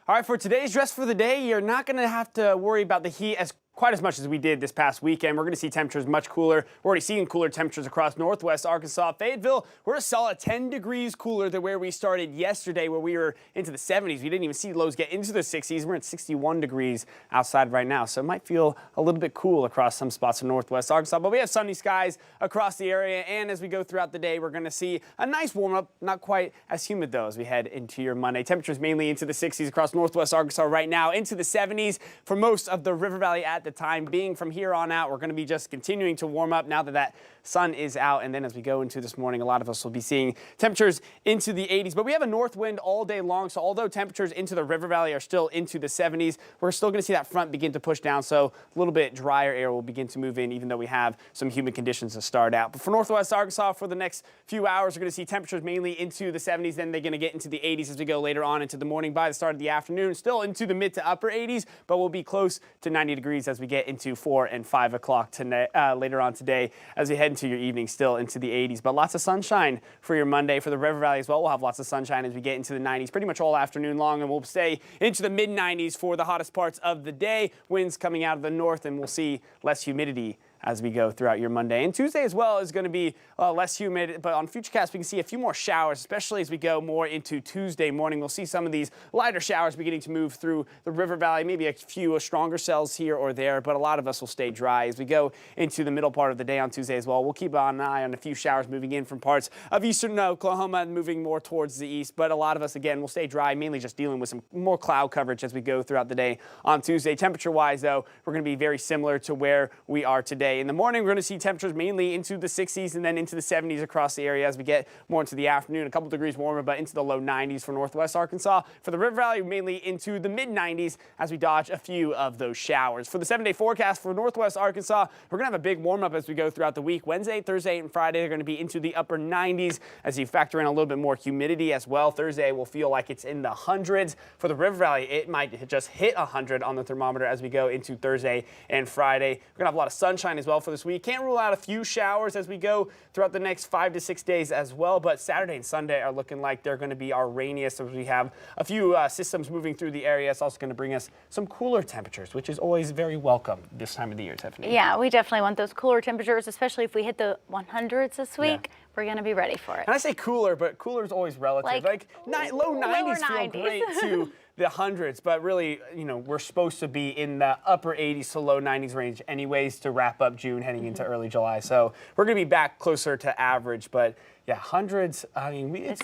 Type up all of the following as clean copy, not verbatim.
All right, for today's dress for the day, you're not going to have to worry about the heat quite as much as we did this past weekend. We're going to see temperatures much cooler. We're already seeing cooler temperatures across northwest Arkansas. Fayetteville, we're a solid 10 degrees cooler than where we started yesterday, where we were into the 70s. We didn't even see lows get into the 60s. We're at 61 degrees outside right now, so it might feel a little bit cool across some spots in northwest Arkansas. But we have sunny skies across the area, and as we go throughout the day, we're going to see a nice warm-up. Not quite as humid, though, as we head into your Monday. Temperatures mainly into the 60s across northwest Arkansas right now, into the 70s for most of the River Valley at the time being. From here on out, we're going to be just continuing to warm up now that that sun is out. And then as we go into this morning, a lot of us will be seeing temperatures into the 80s. But we have a north wind all day long, so although temperatures into the River Valley are still into the 70s, we're still going to see that front begin to push down. So a little bit drier air will begin to move in, even though we have some humid conditions to start out. But for northwest Arkansas, for the next few hours, we're going to see temperatures mainly into the 70s. Then they're going to get into the 80s as we go later on into the morning. By the start of the afternoon, still into the mid to upper 80s, but we'll be close to 90 degrees as we get into 4 and 5 o'clock later on today as we head into your evening, still into the 80s. But lots of sunshine for your Monday. For the River Valley as well, we'll have lots of sunshine as we get into the 90s pretty much all afternoon long, and we'll stay into the mid-90s for the hottest parts of the day. Winds coming out of the north, and we'll see less humidity as we go throughout your Monday. And Tuesday as well is going to be less humid, but on Futurecast we can see a few more showers, especially as we go more into Tuesday morning. We'll see some of these lighter showers beginning to move through the River Valley, maybe a few stronger cells here or there, but a lot of us will stay dry as we go into the middle part of the day on Tuesday as well. We'll keep an eye on a few showers moving in from parts of eastern Oklahoma and moving more towards the east, but a lot of us, again, will stay dry, mainly just dealing with some more cloud coverage as we go throughout the day on Tuesday. Temperature-wise, though, we're going to be very similar to where we are today. In the morning, we're going to see temperatures mainly into the 60s and then into the 70s across the area as we get more into the afternoon. A couple degrees warmer, but into the low 90s for northwest Arkansas. For the River Valley, mainly into the mid-90s as we dodge a few of those showers. For the 7-day forecast for northwest Arkansas, we're going to have a big warm-up as we go throughout the week. Wednesday, Thursday, and Friday are going to be into the upper 90s as you factor in a little bit more humidity as well. Thursday will feel like it's in the hundreds. For the River Valley, it might just hit 100 on the thermometer as we go into Thursday and Friday. We're going to have a lot of sunshine as well for this week. Can't rule out a few showers as we go throughout the next 5 to 6 days as well, but Saturday and Sunday are looking like they're going to be our rainiest as we have a few systems moving through the area. It's also going to bring us some cooler temperatures, which is always very welcome this time of the year, Tiffany. Yeah, we definitely want those cooler temperatures, especially if we hit the 100s this week. Yeah. We're going to be ready for it. And I say cooler, but cooler is always relative. Like low 90s feel great to the hundreds, but really, you know, we're supposed to be in the upper 80s to low 90s range anyways to wrap up June heading into early July. So we're going to be back closer to average, but yeah, hundreds, I mean, it's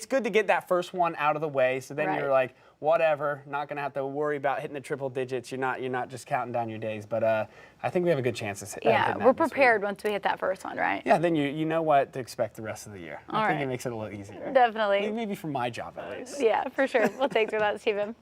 good to get that first one out of the way. So then you're like, whatever, not going to have to worry about hitting the triple digits. You're not just counting down your days, but I think we have a good chance to yeah, we're prepared once we hit that first one, right? Yeah, then you know what to expect the rest of the year. I think right. It makes it a little easier. Definitely. Maybe for my job at least. Yeah, for sure. Well, thanks for that, Stephen.